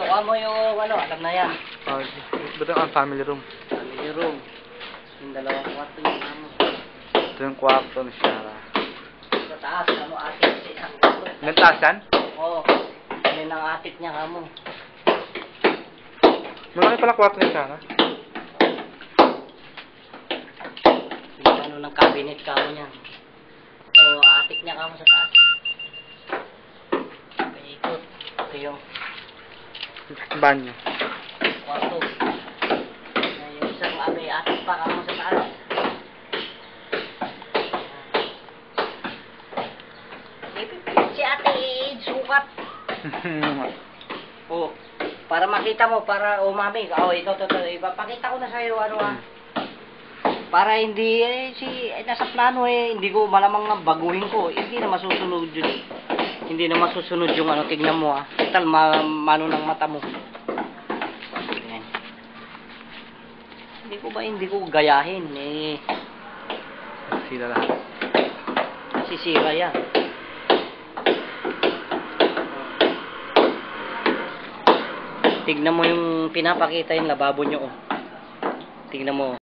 Suka mo yung ano, alam na yan. Oh, ito ang family room. Family room. Yung dalawang kwarto yung amo. Ito yung kwarto ni Shara. Sa taas, ano, atik siya. Ilan taas yan? Oo. Yan ang atik niya, amo. Malaki pala kwarto ni Shara. Yung ano ng cabinet kamo niya. So, atik niya kamo sa taas. Paikot. Ito yung Banyo. kwarto. Yung isang may atik pa kamo sa taas. Si ate, sukat. Oh, para makita mo, para umami. Oh, ito, ipapakita ko na sa'yo, ano para hindi, nasa plano hindi ko malamang baguhin ko. Hindi na masusunod yun. Hindi na masusunod yung ano, tignan mo Total, mano ng mata mo. Ayan. Hindi ko gayahin, Sila lahat. Sisira yan. Tignan mo yung pinapakita yung lababo nyo. Tignan mo.